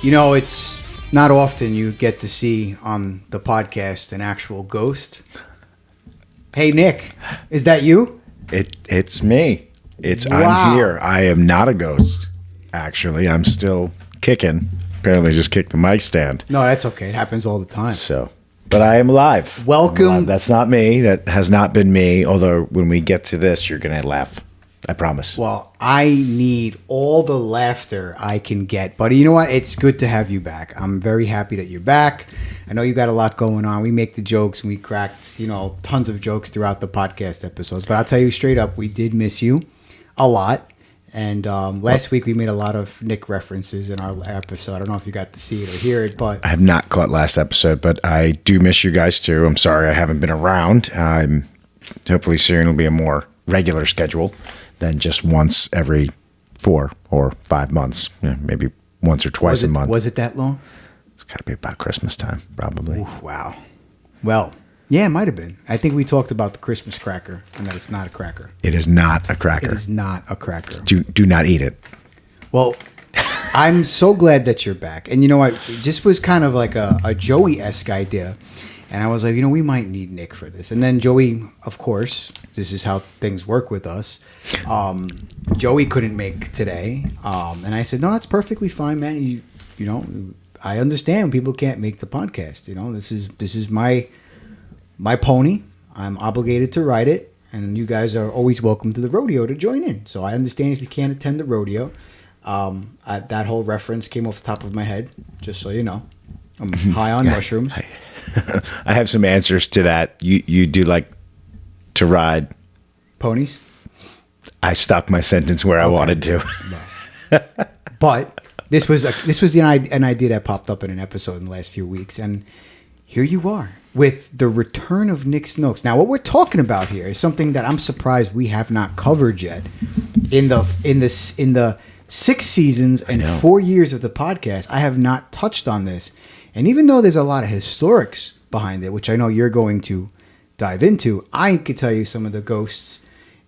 You know, it's not often you get to see on the podcast an actual ghost. Hey, Nick, is that you? It's me. Wow. I'm here. I am not a ghost. Actually, I'm still kicking. Apparently, just kicked the mic stand. No, that's okay. It happens all the time. But I am alive. Welcome. I'm alive. That's not me. That has not been me. Although when we get to this, you're gonna laugh. I promise. Well, I need all the laughter I can get. But you know what? It's good to have you back. I'm very happy that you're back. I know you got a lot going on. We make the jokes and we cracked, tons of jokes throughout the podcast episodes. But I'll tell you straight up, we did miss you a lot. And last week we made a lot of Nick references in our episode. I don't know if you got to see it or hear it, but I have not caught last episode, but I do miss you guys too. I'm sorry I haven't been around. Hopefully soon it'll be a more regular schedule than just once every 4 or 5 months. Maybe once or twice a month. Was it that long? It's got to be about Christmas time, probably. Oof, wow. Well, yeah, it might have been. I think we talked about the Christmas cracker and that it's not a cracker. It is not a cracker. It is not a cracker. Do not eat it. Well, I'm so glad that you're back. And you know what? This was kind of like a Joey-esque idea. And I was like, we might need Nick for this. And then Joey, of course, this is how things work with us. Joey couldn't make today. And I said, no, that's perfectly fine, man. I understand people can't make the podcast. This is my pony. I'm obligated to ride it. And you guys are always welcome to the rodeo to join in. So I understand if you can't attend the rodeo. That whole reference came off the top of my head, just so you know. I'm high on mushrooms. I have some answers to that. You do like to ride ponies? I stopped my sentence where I wanted to. But this was an idea that popped up in an episode in the last few weeks, and here you are with the return of Nick's Notes. Now, what we're talking about here is something that I'm surprised we have not covered yet in the 6 seasons and 4 years of the podcast. I have not touched on this. And even though there's a lot of historics behind it, which I know you're going to dive into, I could tell you some of the ghosts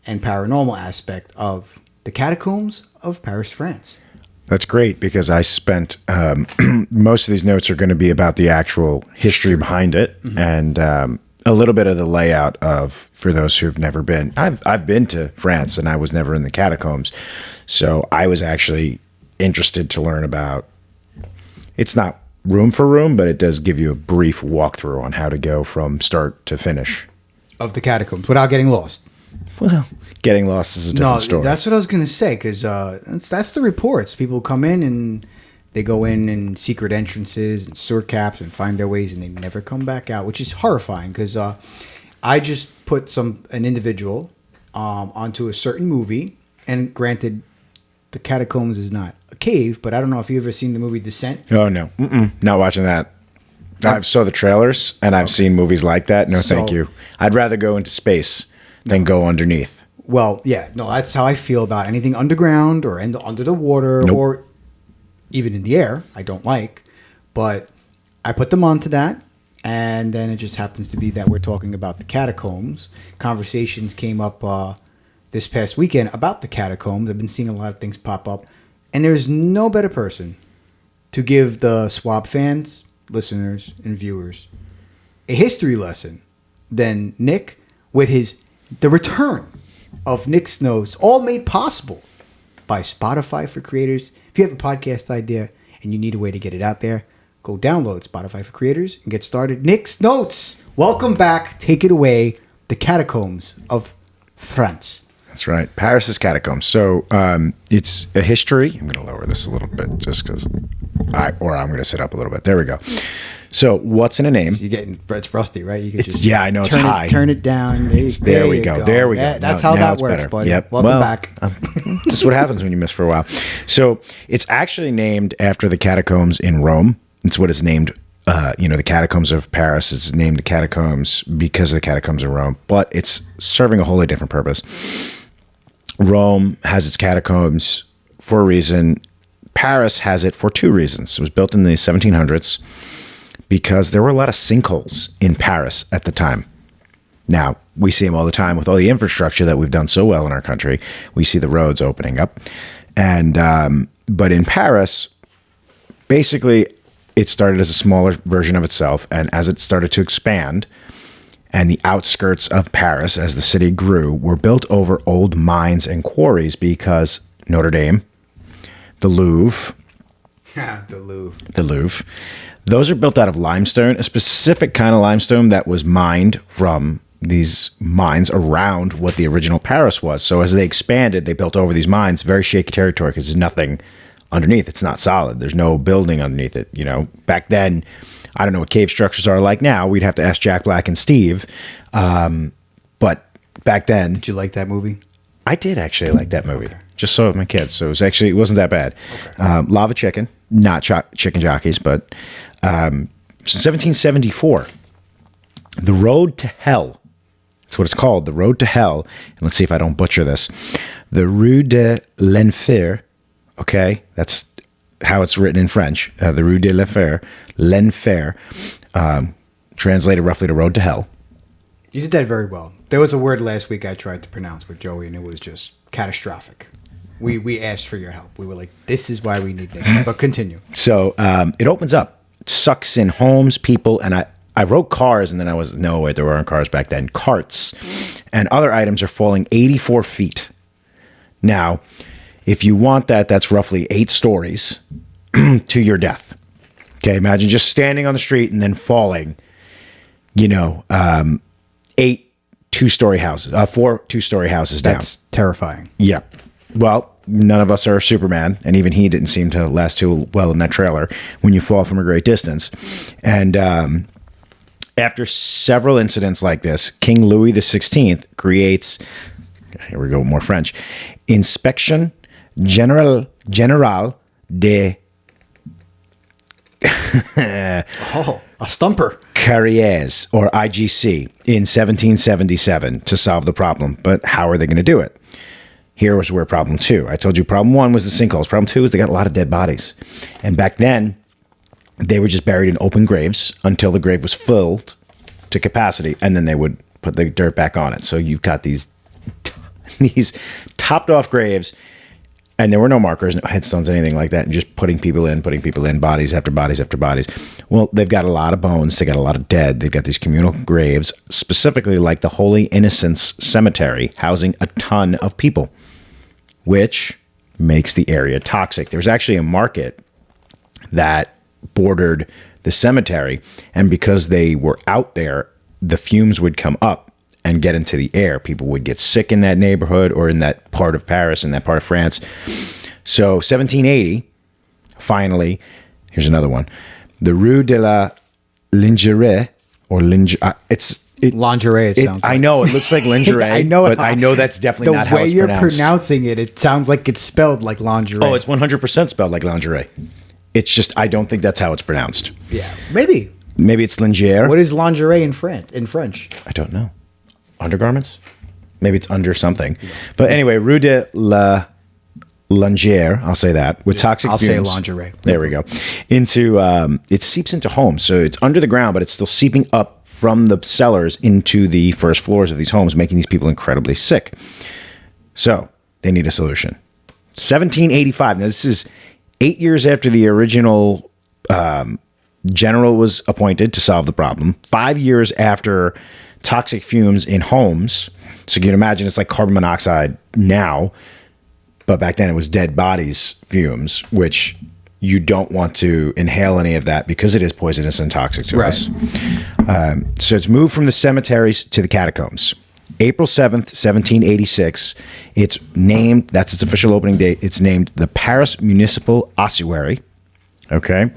and paranormal aspect of the Catacombs of Paris, France. That's great because I spent most of these notes are going to be about the actual history behind it and a little bit of the layout for those who've never been. I've been to France and I was never in the catacombs, so I was actually interested to learn about. It's not room for room, but it does give you a brief walkthrough on how to go from start to finish of the catacombs without getting lost. Well, getting lost is a different story. That's what I was going to say, because that's the reports. People come in and they go in secret entrances and sewer caps and find their ways, and they never come back out, which is horrifying, because I just put an individual onto a certain movie, and granted, the catacombs is not a cave, but I don't know if you've ever seen the movie Descent. Oh, no. Not watching that. I've saw the trailers, and I've seen movies like that. No, thank you. I'd rather go into space than go underneath. Well, yeah. No, that's how I feel about anything underground or under the water or even in the air. I don't like. But I put them onto that, and then it just happens to be that we're talking about the catacombs. Conversations came up this past weekend about the catacombs. I've been seeing a lot of things pop up. And there's no better person to give the Swab fans, listeners, and viewers a history lesson than Nick with the return of Nick's Notes, all made possible by Spotify for Creators. If you have a podcast idea and you need a way to get it out there, go download Spotify for Creators and get started. Nick's Notes, welcome back. Take it away. The Catacombs of France. That's right. Paris's catacombs. So it's a history. I'm going to lower this a little bit just because I'm going to sit up a little bit. There we go. So what's in a name? So it's rusty, right? You could just I know it's high. Turn it down. There we go. There we go. That's how that works, buddy. Yep. Welcome back. This is what happens when you miss for a while. So it's actually named after the catacombs in Rome. It's what it's named. The catacombs of Paris is named the catacombs because of the catacombs of Rome, but it's serving a wholly different purpose. Rome has its catacombs for a reason. Paris has it for 2 reasons. It was built in the 1700s because there were a lot of sinkholes in Paris at the time. Now, we see them all the time with all the infrastructure that we've done so well in our country. We see the roads opening up. But in Paris, basically, it started as a smaller version of itself, and as it started to expand, and the outskirts of Paris, as the city grew, were built over old mines and quarries because Notre Dame, the Louvre, the Louvre, those are built out of limestone, a specific kind of limestone that was mined from these mines around what the original Paris was. So as they expanded, they built over these mines, very shaky territory because there's nothing underneath. It's not solid. There's no building underneath it. You know, back then, I don't know what cave structures are like now. We'd have to ask Jack Black and Steve. But back then, Did you like that movie? I did actually like that movie. Okay. Just saw it with my kids. So it wasn't that bad. Okay. Lava Chicken, not chicken jockeys, but 1774, The Road to Hell. That's what it's called, The Road to Hell. And let's see if I don't butcher this. The Rue de l'Enfer. Okay, that's how it's written in French. The Rue de l'Enfer, translated roughly to Road to Hell. You did that very well. There was a word last week I tried to pronounce with Joey, and it was just catastrophic. We asked for your help. We were like, this is why we need names. But continue. So it opens up, sucks in homes, people, and I wrote cars, and then no, wait, there weren't cars back then. Carts and other items are falling 84 feet. Now, if you want that, that's roughly 8 stories to your death. Okay, imagine just standing on the street and then falling, 8 two-story houses, 4 two-story houses down. That's terrifying. Yeah. Well, none of us are Superman, and even he didn't seem to last too well in that trailer when you fall from a great distance. And after several incidents like this, King Louis XVI creates, here we go, more French, Inspection Generale de A stumper. Carrières, or IGC, in 1777 to solve the problem. But how are they going to do it? Here was where problem 2. I told you problem 1 was the sinkholes. Problem 2 is they got a lot of dead bodies. And back then, they were just buried in open graves until the grave was filled to capacity, and then they would put the dirt back on it. So you've got these topped off graves, and there were no markers, no headstones, anything like that, and just putting people in, bodies after bodies after bodies. Well, they've got a lot of bones. They got a lot of dead. They've got these communal graves, specifically like the Holy Innocents Cemetery, housing a ton of people, which makes the area toxic. There's actually a market that bordered the cemetery, and because they were out there, the fumes would come up and get into the air. People would get sick in that neighborhood or in that part of Paris, in that part of France. So 1780, finally, here's another one. The Rue de la Lingerie, or lingerie, Lingerie, it sounds like. I know, it looks like lingerie, I know, but I know that's definitely not how it's pronounced. The way you're pronouncing it, it sounds like it's spelled like lingerie. Oh, it's 100% spelled like lingerie. It's just, I don't think that's how it's pronounced. Yeah, maybe. Maybe it's lingerie. What is lingerie in French? I don't know. Undergarments? Maybe it's under something. But anyway, Rue de la Lingerie, I'll say that, with toxic I'll fumes. say lingerie. There we go. It seeps into homes. So it's under the ground, but it's still seeping up from the cellars into the first floors of these homes, making these people incredibly sick. So they need a solution. 1785. Now, this is 8 years after the original general was appointed to solve the problem. 5 years after toxic fumes in homes. So you can imagine it's like carbon monoxide now, but back then it was dead bodies fumes, which you don't want to inhale any of that because it is poisonous and toxic to us. So it's moved from the cemeteries to the catacombs. April 7th, 1786, it's named, that's its official opening date, it's named the Paris Municipal Ossuary. Okay?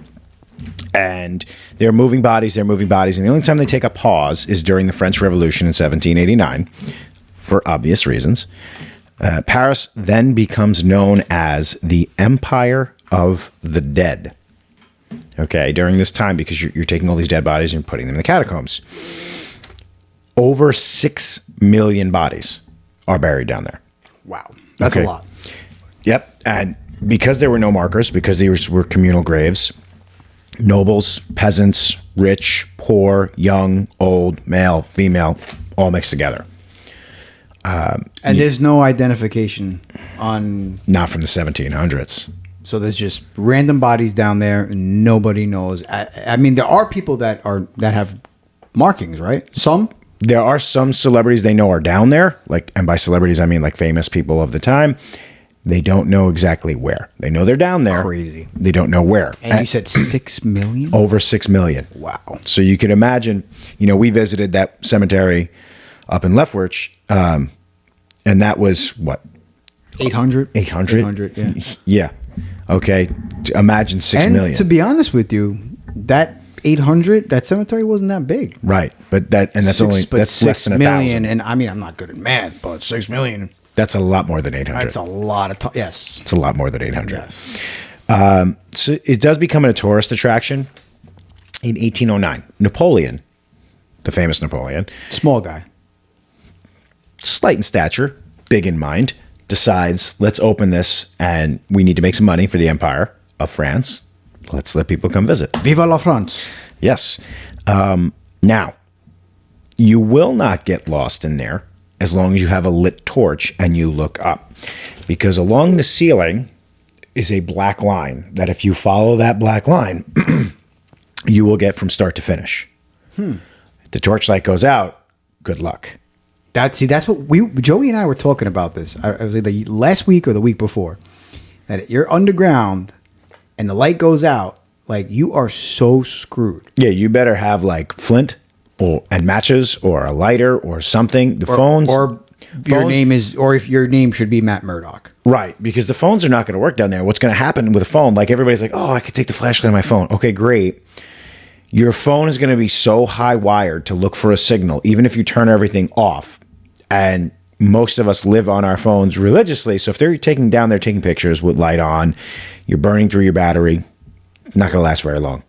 And they're moving bodies, and the only time they take a pause is during the French Revolution in 1789, for obvious reasons. Paris then becomes known as the Empire of the Dead. Okay, during this time, because you're taking all these dead bodies and you're putting them in the catacombs. Over 6 million bodies are buried down there. Wow, that's a lot. Yep, and because there were no markers, because these were communal graves, nobles, peasants, rich, poor, young, old, male, female, all mixed together. And there's no identification on... Not from the 1700s. So there's just random bodies down there, and nobody knows. I mean, there are people that have markings, right? Some. There are some celebrities they know are down there, like, and by celebrities I mean like famous people of the time. They don't know exactly where. They know they're down there. Crazy. They don't know where. And you said 6 million? Over 6 million. Wow. So you can imagine, we visited that cemetery up in Lethbridge, and that was what? 800? 800? Yeah. Yeah. Okay. Imagine 6 million. And to be honest with you, that 800, that cemetery wasn't that big. Right. But that's less than 1,000. And I mean, I'm not good at math, but 6 million. That's a lot more than 800. That's a lot of yes. It's a lot more than 800. Yes. So it does become a tourist attraction in 1809. Napoleon, the famous Napoleon, Small guy. slight in stature, big in mind, decides, let's open this and we need to make some money for the Empire of France. Let's let people come visit. Viva la France. Yes. Now, you will not get lost in there as long as you have a lit torch and you look up. Because along the ceiling is a black line that if you follow that black line, you will get from start to finish. If the torchlight goes out, good luck. That's what Joey and I were talking about this. I was either last week or the week before. That you're underground and the light goes out, like you are so screwed. Yeah, you better have like flint and matches or a lighter or something. Or if your name should be Matt Murdock. Right, because the phones are not going to work down there. What's going to happen with a phone, like everybody's like, oh, I could take the flashlight on my phone. Okay, great. Your phone is going to be so high wired to look for a signal, even if you turn everything off. And most of us live on our phones religiously. So if they're taking pictures with light on, you're burning through your battery, not going to last very long.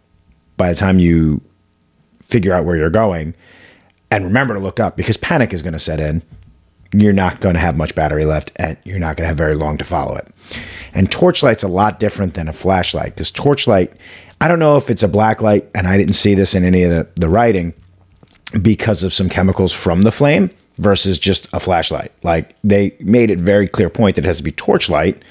By the time you figure out where you're going and remember to look up, because panic is going to set in, you're not going to have much battery left and you're not going to have very long to follow it. And torchlight's a lot different than a flashlight, because torchlight, I don't know if it's a black light, and I didn't see this in any of the writing, because of some chemicals from the flame versus just a flashlight. Like, they made it very clear point that it has to be torchlight.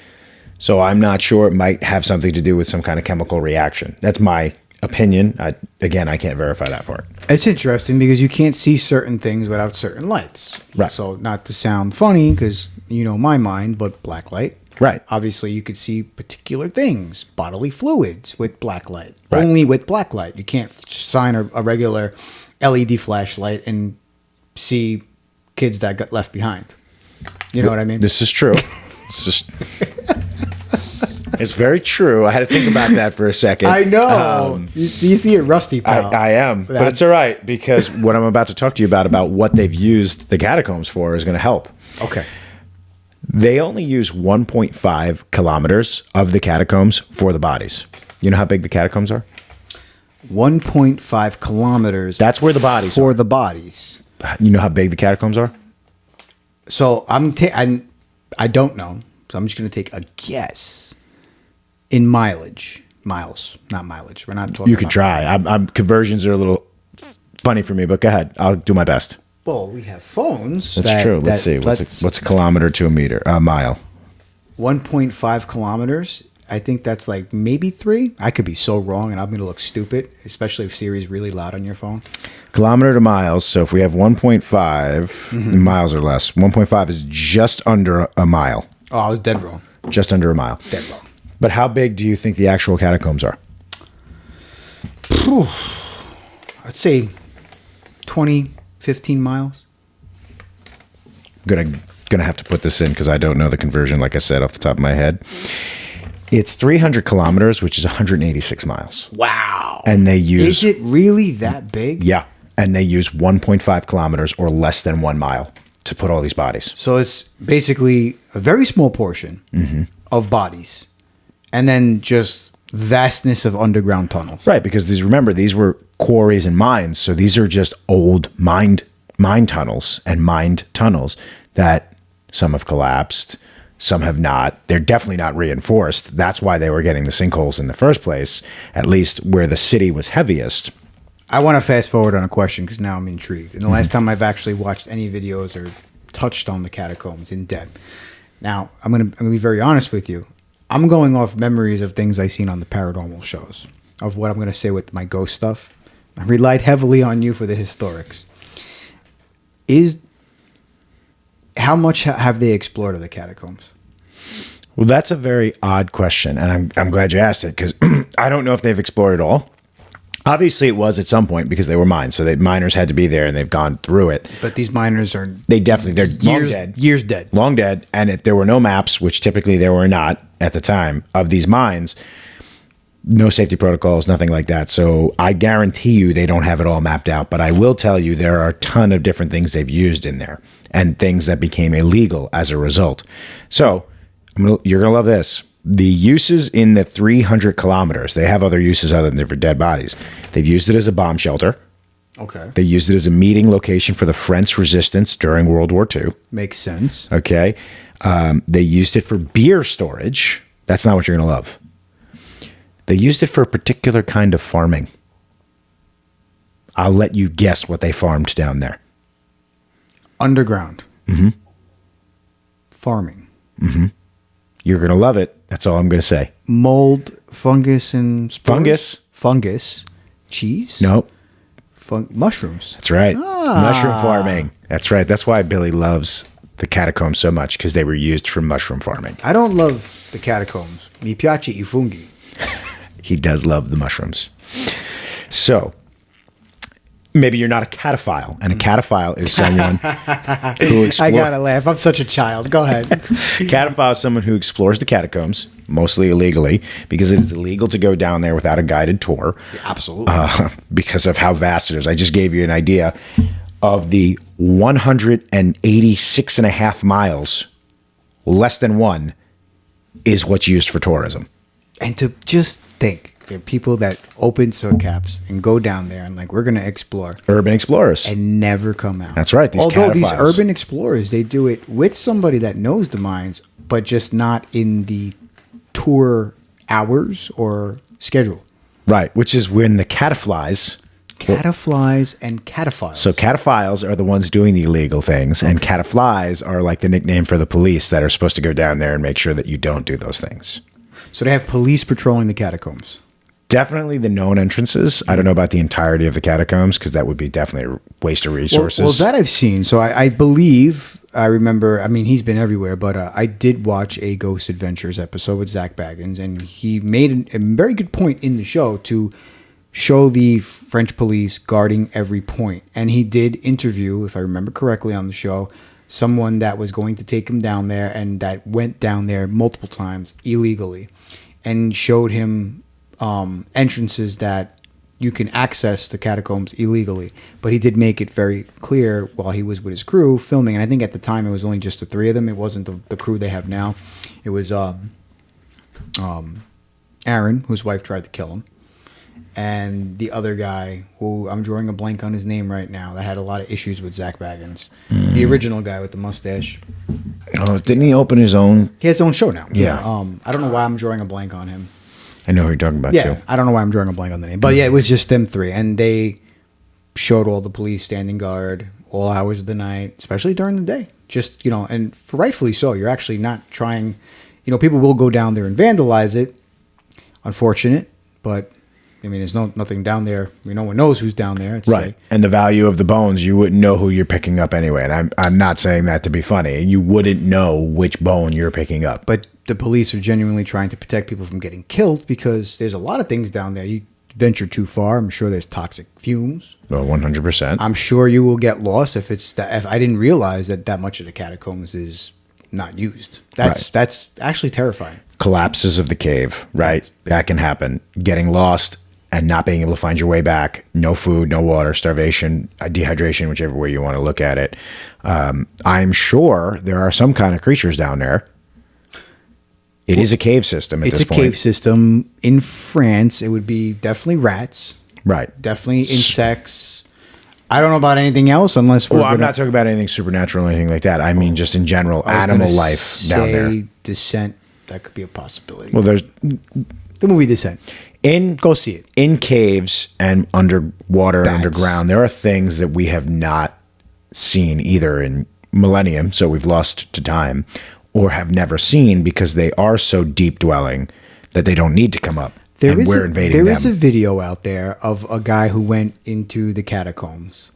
So I'm not sure, it might have something to do with some kind of chemical reaction. That's my opinion. I can't verify that part. It's interesting because you can't see certain things without certain lights. Right. So not to sound funny, because you know my mind, but black light. Right. Obviously, you could see particular things, bodily fluids with black light. Right. Only with black light. You can't shine a regular LED flashlight and see kids that got left behind. You know what I mean? This is true. It's very true. I had to think about that for a second. I know. You see it rusty, pal. I am. But it's all right, because what I'm about to talk to you about what they've used the catacombs for, is going to help. Okay. They only use 1.5 kilometers of the catacombs for the bodies. You know how big the catacombs are? 1.5 kilometers. That's where the bodies for are. the bodies. You know how big the catacombs are? So I don't know. So I'm just going to take a guess. In miles, not mileage. We're not talking. You could try. Conversions are a little funny for me, but go ahead. I'll do my best. Well, we have phones. That's true. Let's see. What's a kilometer to a mile? 1.5 kilometers. I think that's like maybe 3. I could be so wrong, and I'm going to look stupid, especially if Siri's really loud on your phone. Kilometer to miles. So if we have 1.5 miles or less, 1.5 is just under a mile. Oh, I was dead wrong. Just under a mile. Dead wrong. But how big do you think the actual catacombs are? I'd say 20, 15 miles. Gonna have to put this in because I don't know the conversion, like I said, off the top of my head. It's 300 kilometers, which is 186 miles. Wow. And they use... Is it really that big? Yeah. And they use 1.5 kilometers or less than 1 mile to put all these bodies. So it's basically a very small portion of bodies. And then just vastness of underground tunnels. Right, because these were quarries and mines. So these are just old mine tunnels and mined tunnels that some have collapsed, some have not. They're definitely not reinforced. That's why they were getting the sinkholes in the first place, at least where the city was heaviest. I want to fast forward on a question because now I'm intrigued. And the last time I've actually watched any videos or touched on the catacombs in depth. Now, I'm gonna be very honest with you. I'm going off memories of things I've seen on the paranormal shows, of what I'm going to say with my ghost stuff. I relied heavily on you for the historics. How much have they explored of the catacombs? Well, that's a very odd question, and I'm glad you asked it, because I don't know if they've explored it all. Obviously, it was at some point because they were mines, so miners had to be there, and they've gone through it. But these miners are... They're long dead. Years dead. Long dead, and if there were no maps, which typically there were not at the time, of these mines, no safety protocols, nothing like that. So I guarantee you they don't have it all mapped out, but I will tell you there are a ton of different things they've used in there, and things that became illegal as a result. So... you're going to love this. The uses in the 300 kilometers, they have other uses other than for dead bodies. They've used it as a bomb shelter. Okay. They used it as a meeting location for the French resistance during World War II. Makes sense. Okay. They used it for beer storage. That's not what you're going to love. They used it for a particular kind of farming. I'll let you guess what they farmed down there. Underground. Mm-hmm. Farming. Mm-hmm. You're going to love it. That's all I'm going to say. Mold, fungus, and spores? Fungus. Cheese? Nope. Mushrooms. That's right. Mushroom farming. That's right. That's why Billy loves the catacombs so much, because they were used for mushroom farming. I don't love the catacombs. Mi piace I funghi. He does love the mushrooms. So... maybe you're not a cataphile, and a cataphile is someone who explores... I gotta laugh. I'm such a child. Go ahead. Cataphile is someone who explores the catacombs, mostly illegally, because it is illegal to go down there without a guided tour. Yeah, absolutely. Because of how vast it is. I just gave you an idea of the 186 and a half miles, less than one, is what's used for tourism. And to just think... there are people that open sword caps and go down there and we're going to explore. Urban explorers. And never come out. That's right. Although these urban explorers, they do it with somebody that knows the mines, but just not in the tour hours or schedule. Right. Which is when the cataflies... cataflies and cataphiles. So cataphiles are the ones doing the illegal things, and cataflies are like the nickname for the police that are supposed to go down there and make sure that you don't do those things. So they have police patrolling the catacombs. Definitely the known entrances. I don't know about the entirety of the catacombs, because that would be definitely a waste of resources. Well, that I've seen. So I believe, I remember, I mean, he's been everywhere, but I did watch a Ghost Adventures episode with Zach Baggins, and he made a very good point in the show to show the French police guarding every point. And he did interview, if I remember correctly on the show, someone that was going to take him down there and that went down there multiple times illegally, and showed him entrances that you can access the catacombs illegally. But he did make it very clear while he was with his crew filming, and I think at the time it was only just the three of them. It wasn't the crew they have now. It was Aaron, whose wife tried to kill him, and the other guy who I'm drawing a blank on his name right now, that had a lot of issues with Zach Baggins. The original guy with the mustache. Oh, didn't he open his own? He has his own show now. Yeah. I don't know why I'm drawing a blank on him. I know who you're talking about, Yeah, too. I don't know why I'm drawing a blank on the name. But yeah, it was just them three. And they showed all the police standing guard all hours of the night, especially during the day. Just, and rightfully so. You're actually not trying, people will go down there and vandalize it. Unfortunate. But, I mean, there's nothing down there. No one knows who's down there. It's right. And the value of the bones, you wouldn't know who you're picking up anyway. And I'm not saying that to be funny. You wouldn't know which bone you're picking up. But the police are genuinely trying to protect people from getting killed, because there's a lot of things down there. You venture too far, I'm sure there's toxic fumes. Well, 100%. I'm sure you will get lost if I didn't realize that much of the catacombs is not used. That's actually terrifying. Collapses of the cave, right? That can happen. Getting lost and not being able to find your way back. No food, no water, starvation, dehydration, whichever way you want to look at it. I'm sure there are some kind of creatures down there. It is a cave system at this point. It's a cave system. In France, it would be definitely rats. Right. Definitely insects. I don't know about anything else unless we're... Well, I'm not talking about anything supernatural or anything like that. I mean, just in general, animal life down there. Descent, that could be a possibility. Well, there's... the movie Descent. Go see it. In caves and underwater and Bats. underground, there are things that we have not seen either in millennium, so we've lost to time, or have never seen because they are so deep dwelling that they don't need to come up. We're invading them. There is a video out there of a guy who went into the catacombs.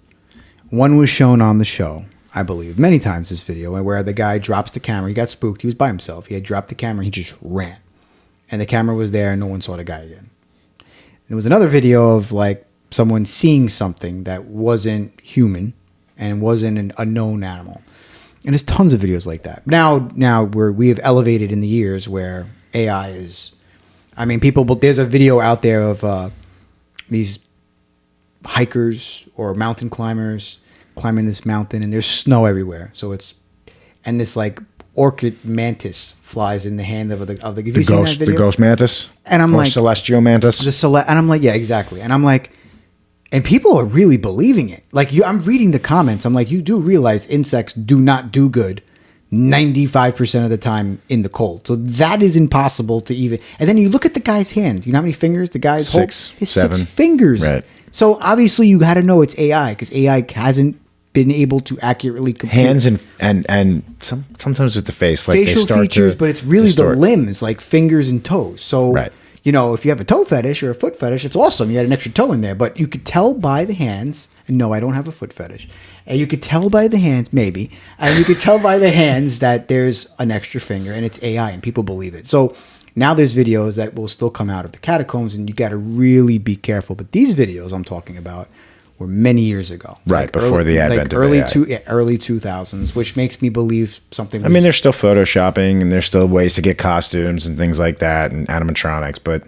One was shown on the show, I believe, many times this video, where the guy drops the camera. He got spooked. He was by himself. He had dropped the camera. He just ran. And the camera was there and no one saw the guy again. There was another video of like someone seeing something that wasn't human and wasn't a known animal. And there's tons of videos like that. Now we have elevated in the years where AI is, I mean, there's a video out there of these hikers or mountain climbers climbing this mountain and there's snow everywhere. And this like orchid mantis flies in the hand of the the ghost mantis, and I'm like celestial mantis, and I'm like, yeah, exactly, and I'm like, and people are really believing it. Like I'm reading the comments. I'm like, you do realize insects do not do good 95% of the time in the cold, so that is impossible to even. And then you look at the guy's hand. You know how many fingers the guy's six, his 7 6 fingers. Right. So obviously you got to know it's AI because AI hasn't been able to accurately compute hands and sometimes with the face, like facial they start features, but it's really distort. the limbs, like fingers and toes. So, right. You know, if you have a toe fetish or a foot fetish, it's awesome. You had an extra toe in there, but you could tell by the hands. And no, I don't have a foot fetish. And you could tell by the hands, maybe, and you could tell by the hands that there's an extra finger, and it's AI, and people believe it. So now there's videos that will still come out of the catacombs, and you got to really be careful. But these videos I'm talking about were many years ago, right, like before the advent of AI. Early 2000s, which makes me believe something. I mean, there's still photoshopping, and there's still ways to get costumes and things like that, and animatronics, but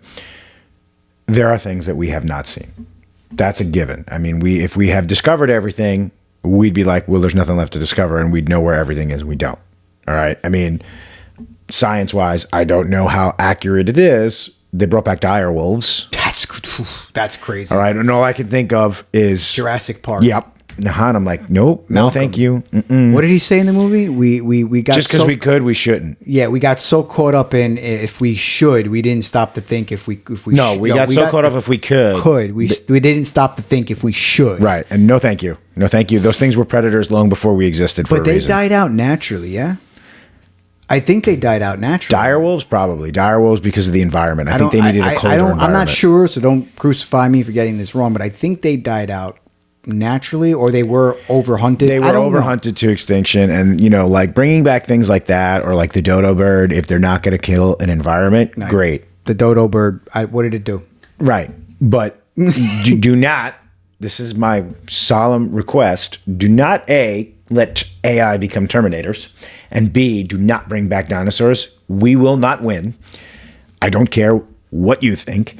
there are things that we have not seen. That's a given. I mean, if we have discovered everything, we'd be like, well, there's nothing left to discover, and we'd know where everything is, and we don't. All right? I mean, science-wise, I don't know how accurate it is. They brought back dire wolves. That's crazy. All right, and all I can think of is Jurassic Park. Yep. And I'm like, nope, no, thank you. What did he say in the movie? We got just because we could, we shouldn't. Yeah, we got so caught up in if we should, we didn't stop to think if we No, we got caught up if we could. We didn't stop to think if we should. Right, and no, thank you, no, thank you. Those things were predators long before we existed. But they died out naturally. Yeah. I think they died out naturally. Direwolves, probably. Direwolves because of the environment. I think they needed a colder environment. I'm not sure, so don't crucify me for getting this wrong, but I think they died out naturally, or they were overhunted. They were overhunted to extinction, and like bringing back things like that, or like the dodo bird, if they're not going to kill an environment, great. The dodo bird, what did it do? Right, but do not. This is my solemn request. Do not let AI become Terminators. And B, do not bring back dinosaurs. We will not win. I don't care what you think.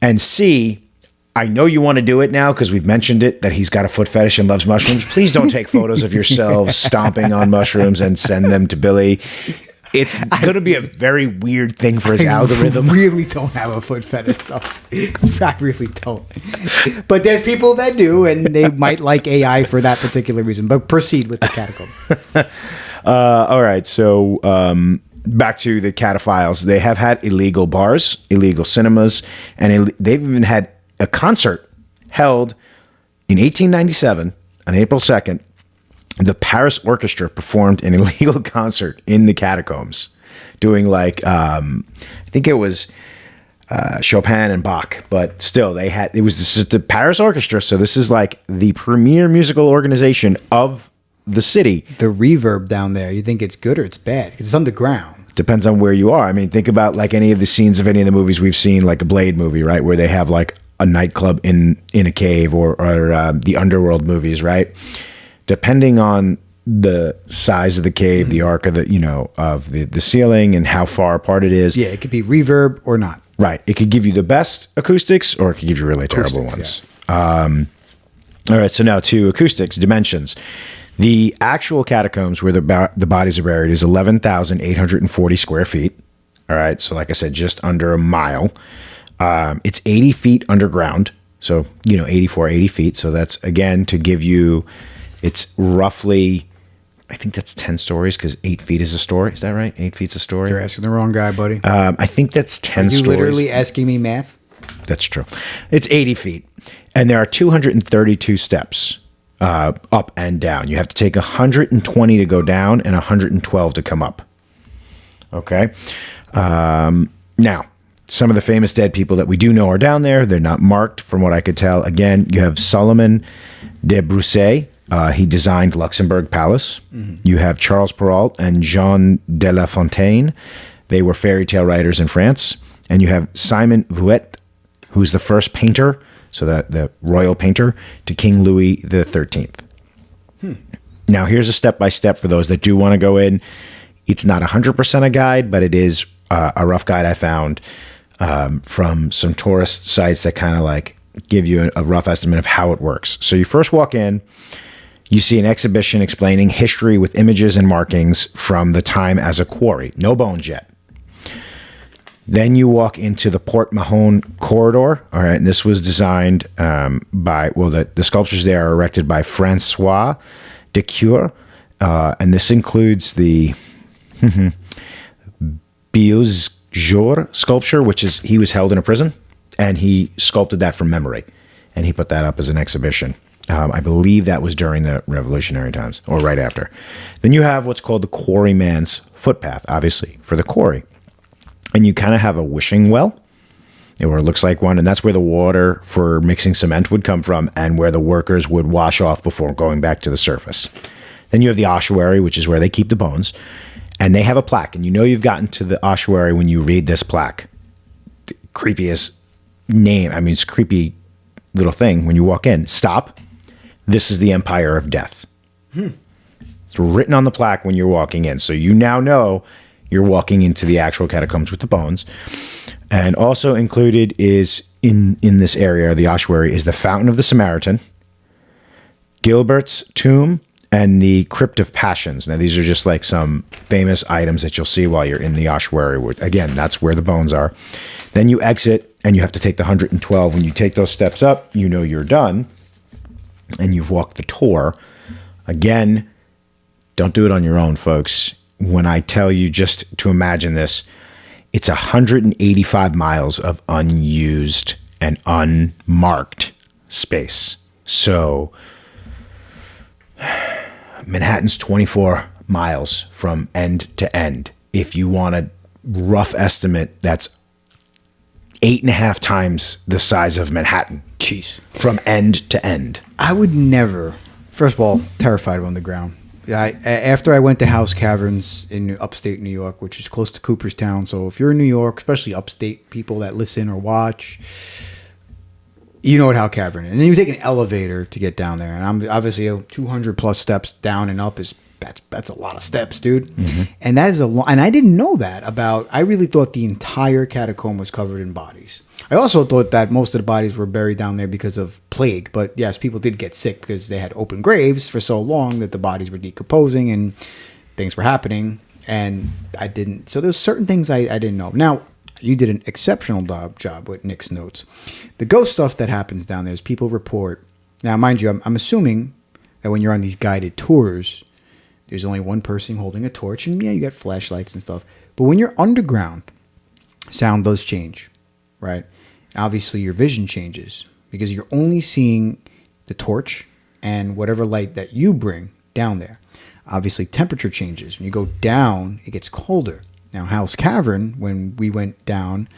And C, I know you want to do it now because we've mentioned it, that he's got a foot fetish and loves mushrooms. Please don't take photos of yourselves stomping on mushrooms and send them to Billy. It's going to be a very weird thing for his algorithm. I really don't have a foot fetish, though. I really don't. But there's people that do, and they might like AI for that particular reason. But proceed with the catacomb. All right, so back to the cataphiles. They have had illegal bars, illegal cinemas, and they've even had a concert held in 1897 on April 2nd. The Paris Orchestra performed an illegal concert in the catacombs, doing like I think it was Chopin and Bach, but still this is the Paris Orchestra, so this is like the premier musical organization of the city. The reverb down there, you think it's good or it's bad? Because it's underground. Depends on where you are. I mean, think about like any of the scenes of any of the movies we've seen, like a Blade movie, right? Where they have like a nightclub in a cave, or the Underworld movies, right? Depending on the size of the cave, the arc of the ceiling, and how far apart it is. Yeah, it could be reverb or not. Right. It could give you the best acoustics, or it could give you really terrible ones. Yeah. All right. So now to acoustics, dimensions. The actual catacombs where the bodies are buried is 11,840 square feet. All right. So like I said, just under a mile. It's 80 feet underground. So, 80 feet. So that's, again, to give you, it's roughly, I think that's 10 stories because 8 feet is a story. Is that right? 8 feet's a story? You're asking the wrong guy, buddy. I think that's 10 stories. Are you literally asking me math? That's true. It's 80 feet. And there are 232 steps up and down. You have to take 120 to go down and 112 to come up. Okay. Now, some of the famous dead people that we do know are down there. They're not marked from what I could tell. Again, you have Solomon de Brousset. He designed Luxembourg Palace. You have Charles Perrault and Jean de La Fontaine. They were fairy tale writers in France. And you have Simon Vouet, who's the first painter, so the royal painter, to King Louis the 13th. Now, here's a step-by-step for those that do want to go in. It's not 100% a guide, but it is a rough guide I found from some tourist sites that kind of like give you a rough estimate of how it works. So you first walk in, you see an exhibition explaining history with images and markings from the time as a quarry. No bones yet. Then you walk into the Port Mahon corridor. All right, and this was designed the sculptures there are erected by Francois de Cure, and this includes the Biosjour sculpture, which is he was held in a prison, and he sculpted that from memory, and he put that up as an exhibition. I believe that was during the revolutionary times, or right after. Then you have what's called the quarryman's footpath, obviously, for the quarry. And you kind of have a wishing well, or it looks like one, and that's where the water for mixing cement would come from and where the workers would wash off before going back to the surface. Then you have the ossuary, which is where they keep the bones, and they have a plaque, and you know you've gotten to the ossuary when you read this plaque. The creepiest name, I mean, it's a creepy little thing when you walk in. Stop. This is the Empire of Death. It's written on the plaque when you're walking in, so you now know you're walking into the actual catacombs with the bones. And also included is in this area, the ossuary, is the Fountain of the Samaritan, Gilbert's tomb, and the Crypt of Passions. Now, these are just like some famous items that you'll see while you're in the ossuary. Again, that's where the bones are. Then you exit, and you have to take the 112. When you take those steps up, you know you're done, and you've walked the tour. Again, don't do it on your own, folks. When I tell you just to imagine this, it's 185 miles of unused and unmarked space. So Manhattan's 24 miles from end to end. If you want a rough estimate, that's 8.5 times the size of Manhattan. Jeez. From end to end. I would never, first of all, terrified of underground. After I went to House Caverns in upstate New York, which is close to Cooperstown, so if you're in New York, especially upstate people that listen or watch, you know what House Cavern is. And then you take an elevator to get down there, and I'm obviously 200 plus steps down and up is that's a lot of steps, dude. And that is and I didn't know that about. I really thought the entire catacomb was covered in bodies. I also thought that most of the bodies were buried down there because of plague. But yes, people did get sick because they had open graves for so long that the bodies were decomposing and things were happening. And I didn't. So there's certain things I didn't know. Now, you did an exceptional job with Nick's notes. The ghost stuff that happens down there is people report. Now, mind you, I'm assuming that when you're on these guided tours, there's only one person holding a torch. And yeah, you got flashlights and stuff. But when you're underground, sound does change, right? Obviously, your vision changes because you're only seeing the torch and whatever light that you bring down there. Obviously, temperature changes. When you go down, it gets colder. Now, House Cavern, when we went down,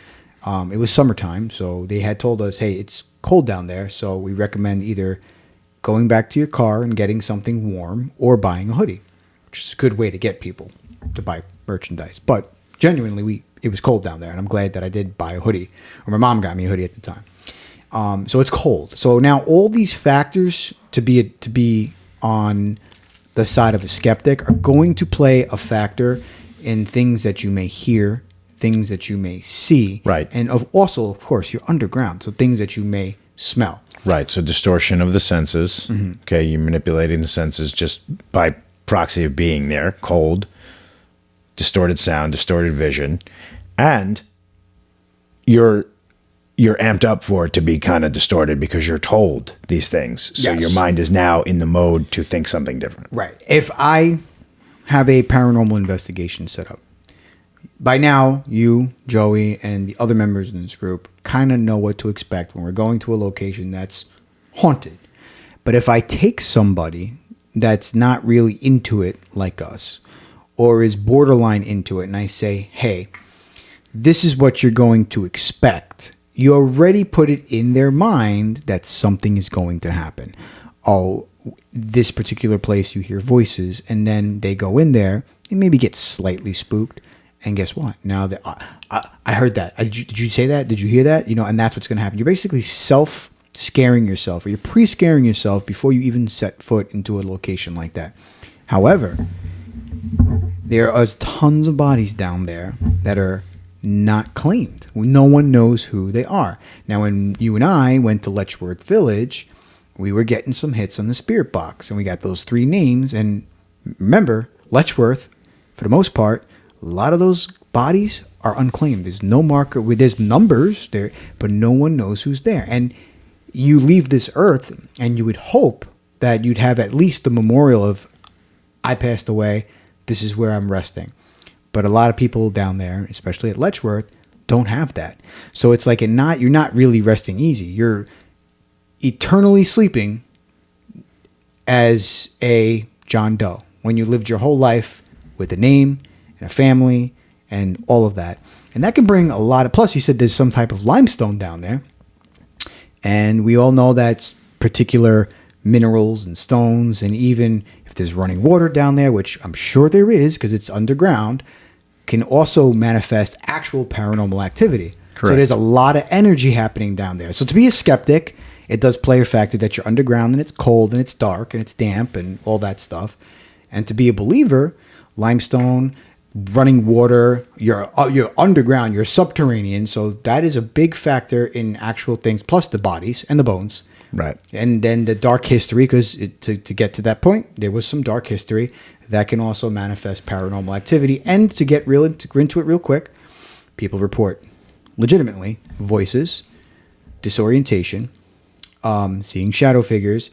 it was summertime, so they had told us, hey, it's cold down there, so we recommend either going back to your car and getting something warm or buying a hoodie, which is a good way to get people to buy merchandise. But genuinely, it was cold down there, and I'm glad that I did buy a hoodie, or my mom got me a hoodie at the time. So it's cold. So now all these factors to be on the side of a skeptic are going to play a factor in things that you may hear, things that you may see, right? And of course, you're underground, so things that you may smell, right? So distortion of the senses. Okay, you're manipulating the senses just by proxy of being there. Cold, distorted sound, distorted vision, and you're amped up for it to be kind of distorted because you're told these things. So yes. Your mind is now in the mode to think something different. Right. If I have a paranormal investigation set up, by now you, Joey, and the other members in this group kind of know what to expect when we're going to a location that's haunted. But if I take somebody that's not really into it like us, or is borderline into it, and I say, hey, this is what you're going to expect, you already put it in their mind that something is going to happen. Oh, this particular place you hear voices, and then they go in there and maybe get slightly spooked. And guess what? Now that I heard that, did you say that? Did you hear that? And that's what's going to happen. You're basically scaring yourself, or you're pre-scaring yourself before you even set foot into a location like that. However, there are tons of bodies down there that are not claimed. No one knows who they are. Now, when you and I went to Letchworth Village, we were getting some hits on the spirit box, and we got those 3 names. And remember, Letchworth, for the most part, a lot of those bodies are unclaimed. There's no marker. There's numbers there, but no one knows who's there. And you leave this earth, and you would hope that you'd have at least the memorial of, I passed away, this is where I'm resting. But a lot of people down there, especially at Letchworth, don't have that. So it's like you're not really resting easy. You're eternally sleeping as a John Doe when you lived your whole life with a name and a family and all of that. And that can bring a lot of, plus you said there's some type of limestone down there. And we all know that's particular minerals and stones, and even if there's running water down there, which I'm sure there is because it's underground, can also manifest actual paranormal activity. Correct. So there's a lot of energy happening down there. So to be a skeptic, it does play a factor that you're underground and it's cold and it's dark and it's damp and all that stuff. And to be a believer, limestone, running water, you're underground, you're subterranean. So that is a big factor in actual things, plus the bodies and the bones. Right. And then the dark history, because to get to that point, there was some dark history that can also manifest paranormal activity. And to get into it real quick, people report legitimately voices, disorientation, seeing shadow figures,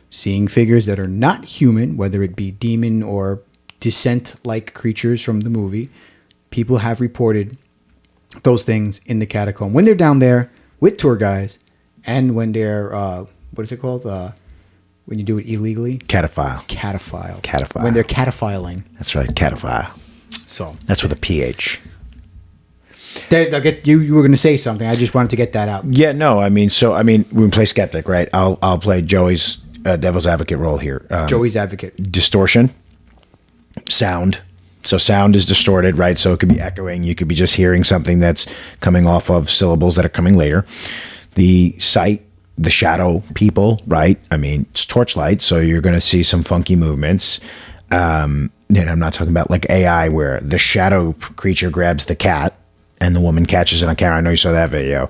seeing figures that are not human, whether it be demon or descent-like creatures from the movie. People have reported those things in the catacomb when they're down there with tour guides, and when they're what is it called? When you do it illegally? Cataphile. When they're cataphiling. That's right, cataphile. So that's with a PH. They'll get you. You were going to say something. I just wanted to get that out. Yeah, no. I mean, we play skeptic, right? I'll play Joey's devil's advocate role here. Joey's advocate. Distortion. Sound. So sound is distorted, right? So it could be echoing. You could be just hearing something that's coming off of syllables that are coming later. The sight, the shadow people, right? I mean, it's torchlight, so you're going to see some funky movements. And I'm not talking about like AI where the shadow creature grabs the cat and the woman catches it on camera. I know you saw that video.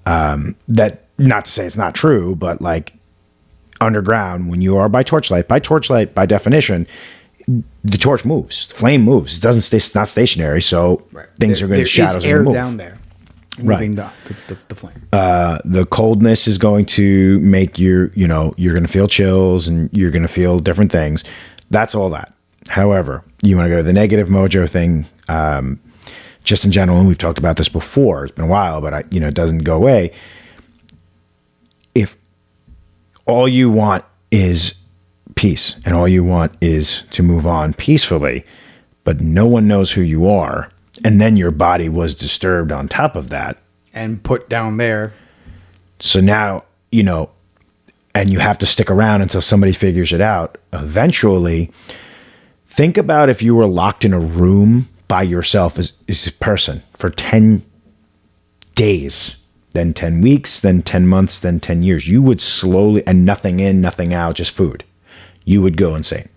That, not to say it's not true, but like underground, when you are by torchlight, by definition, the torch moves, flame moves. It doesn't stay, it's not stationary, so right. Things are going to shadows air move. Down there, moving right. the flame. The coldness is going to make you're going to feel chills and you're going to feel different things. That's all that. However, you want to go to the negative mojo thing, just in general, and we've talked about this before. It's been a while, but it doesn't go away. If all you want is peace and all you want is to move on peacefully, but no one knows who you are, and then your body was disturbed on top of that and put down there. So now, and you have to stick around until somebody figures it out. Eventually, think about if you were locked in a room by yourself as a person for 10 days, then 10 weeks, then 10 months, then 10 years. You would slowly, and nothing in, nothing out, just food. You would go insane.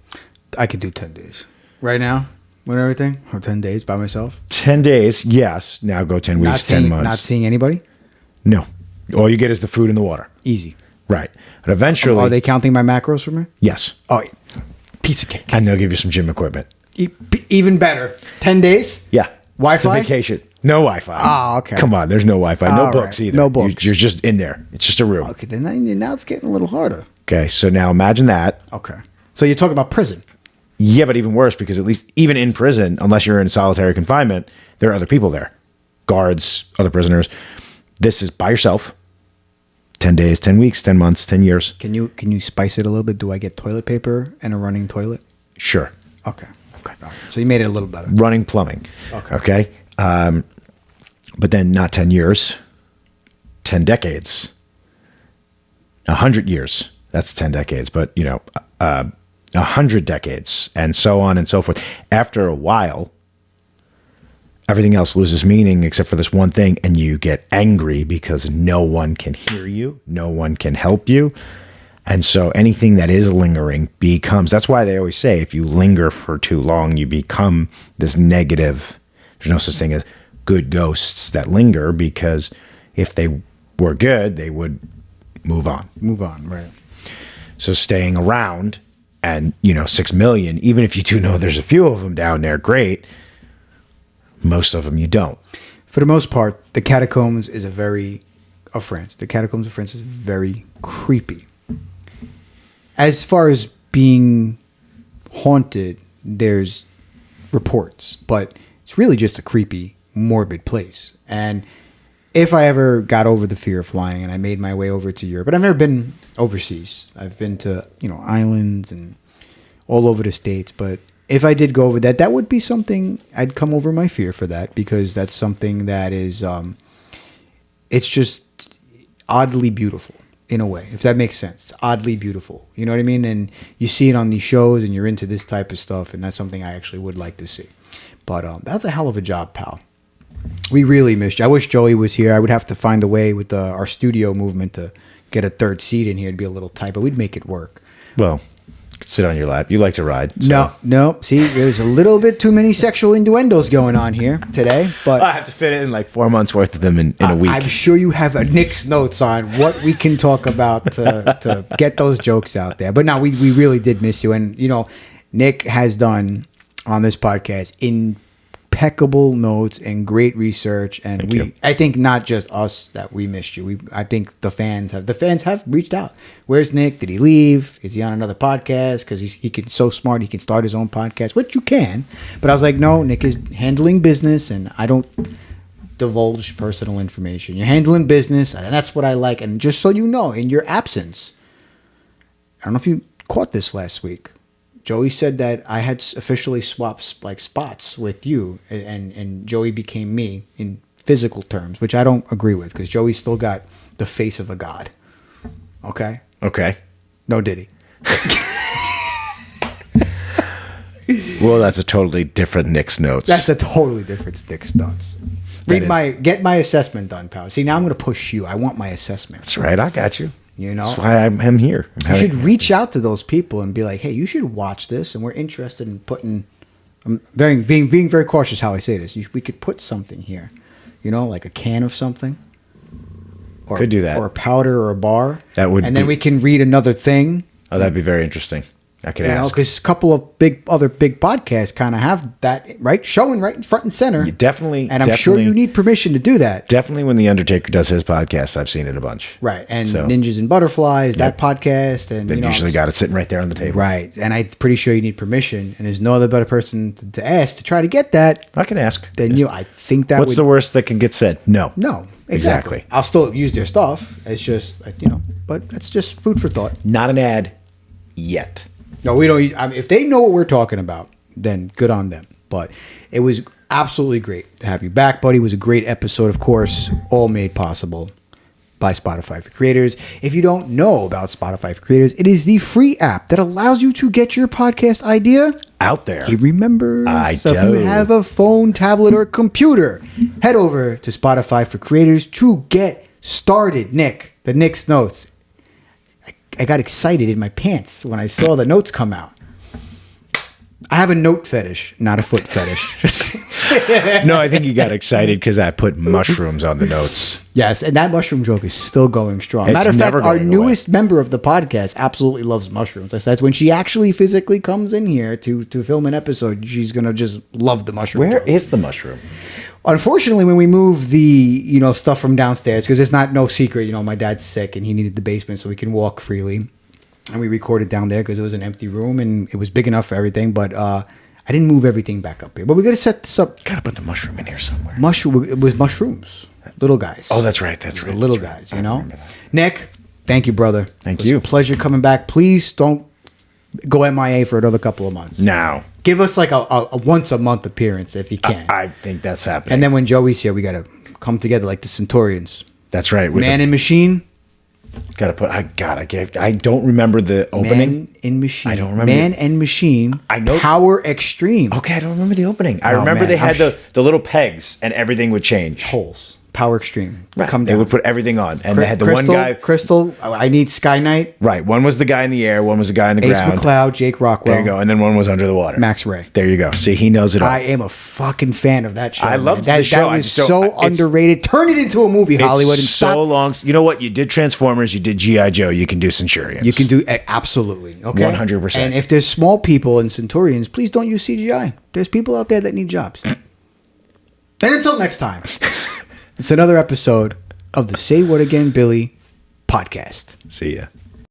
I could do 10 days. Right now, with everything? Or 10 days by myself? 10 days, yes. Now go 10 weeks, 10 months. Not seeing anybody? No. All you get is the food and the water. Easy. Right. But eventually... Are they counting my macros for me? Yes. Oh, piece of cake. And they'll give you some gym equipment. Even better. 10 days? Yeah. Wi-Fi? It's a vacation. No Wi-Fi. Oh, okay. Come on, there's no Wi-Fi. No books either. No books. You're just in there. It's just a room. Okay, then now it's getting a little harder. Okay, so now imagine that. Okay. So you're talking about prison. Yeah, but even worse, because at least even in prison, unless you're in solitary confinement, there are other people there. Guards, other prisoners. This is by yourself. 10 days, 10 weeks, 10 months, 10 years. Can you spice it a little bit? Do I get toilet paper and a running toilet? Sure. Okay. Okay. So you made it a little better. Running plumbing. Okay. But then not 10 years, 10 decades, 100 years. That's 10 decades, but 100 decades, and so on and so forth. After a while, everything else loses meaning except for this one thing, and you get angry because no one can hear you, no one can help you. And so anything that is lingering becomes, that's why they always say, if you linger for too long, you become this negative. There's no such thing as good ghosts that linger, because if they were good, they would move on. Move on, right. So staying around, and 6 million, even if you do know there's a few of them down there, great. Most of them you don't. For the most part, the Catacombs of France. The Catacombs of France is very creepy. As far as being haunted, there's reports, but it's really just a creepy, morbid place. And if I ever got over the fear of flying and I made my way over to Europe, but I've never been overseas. I've been to, islands and all over the States. But if I did go over that, that would be something I'd come over my fear for that, because that's something that is, it's just oddly beautiful in a way, if that makes sense. It's oddly beautiful. You know what I mean? And you see it on these shows and you're into this type of stuff, and that's something I actually would like to see. But that's a hell of a job, pal. We really missed you. I wish Joey was here. I would have to find a way with our studio movement to get a third seat in here. It'd be a little tight, but we'd make it work. Well, sit on your lap. You like to ride. So. No. See, there's a little bit too many sexual innuendos going on here today. But I have to fit in like 4 months worth of them in a week. I'm sure you have Nick's notes on what we can talk about to get those jokes out there. But no, we really did miss you. And, Nick has done on this podcast impeccable notes and great research. And I think not just us that we missed you. I think the fans have reached out. Where's Nick? Did he leave? Is he on another podcast? Because he's so smart, he can start his own podcast, which you can. But I was like, no, Nick is handling business, and I don't divulge personal information. You're handling business, and that's what I like. And just so you know, in your absence, I don't know if you caught this last week, Joey said that I had officially swapped spots with you, and Joey became me in physical terms, which I don't agree with, because Joey still got the face of a god. Okay? Okay. No diddy. Well, that's a totally different Nick's notes. That's a totally different Nick's notes. Get my assessment done, pal. See, now I'm going to push you. I want my assessment. That's right. I got you. That's why I'm here. You should reach out to those people and be like, hey, you should watch this, and we're interested in putting... I'm being very cautious how I say this. We could put something here, like a can of something. Could do that. Or a powder or a bar. And then we can read another thing. Oh, that'd be very interesting. I could ask. Because a couple of other big podcasts kind of have that, right? Showing right in front and center. Definitely. And I'm sure you need permission to do that. Definitely when The Undertaker does his podcast, I've seen it a bunch. Right. And Ninjas and Butterflies, that podcast. And then usually got it sitting right there on the table. Right. And I'm pretty sure you need permission. And there's no other better person to ask to try to get that. I can ask. Then I think that What's the worst that can get said? No. No. Exactly. I'll still use their stuff. It's just, but that's just food for thought. Not an ad yet. No, we don't. If they know what we're talking about, then good on them. But it was absolutely great to have you back, buddy. It was a great episode, of course, all made possible by Spotify for Creators. If you don't know about Spotify for Creators, it is the free app that allows you to get your podcast idea out there. He remembers. So if you have a phone, tablet, or computer, head over to Spotify for Creators to get started. Nick's notes. I got excited in my pants when I saw the notes come out. I have a note fetish, not a foot fetish. No, I think you got excited because I put mushrooms on the notes. Yes, and that mushroom joke is still going strong. Matter of fact, our newest member of the podcast absolutely loves mushrooms. That's when she actually physically comes in here to film an episode, she's going to just love the mushroom joke. Where is the mushroom? Unfortunately, when we moved the stuff from downstairs, because it's no secret, my dad's sick and he needed the basement so we can walk freely, and we recorded down there because it was an empty room and it was big enough for everything. But I didn't move everything back up here. But we got to set this up. Got to put the mushroom in here somewhere. It was mushrooms, little guys. Oh, that's right. That's right. The little guys. Nick, thank you, brother. Thank you. It was a pleasure coming back. Please don't go MIA for another couple of months. Now, Give us like a once a month appearance if you can. I think that's happening. And then when Joey's here, we got to come together like the Centurions. That's right. Man in Machine. Got to put. I don't remember the opening. Man in Machine. I don't remember. Man and Machine. I know. Power Extreme. Okay, I don't remember the opening. I Oh, remember man, they had I'm the little pegs and everything would change. Holes. Power Extreme. Right. Come They down. would put everything on, and they had the Crystal, one guy. Crystal. I need Sky Knight. Right. One was the guy in the air. One was the guy on the Ace ground. McCloud. Jake Rockwell. There you go. And then one was under the water. Max Ray. There you go. See, he knows it all. I am a fucking fan of that show. I loved that. the show. That I was just don't- so it's- underrated. Turn it into a movie, Hollywood, and It's stop. so long. You know what? You did Transformers. You did G.I. Joe. You can do Centurions. You can do absolutely. Okay. 100%. And if there's small people in Centurions, please don't use CGI. There's people out there that need jobs. And until next time, it's another episode of the Say What Again, Billy podcast. See ya.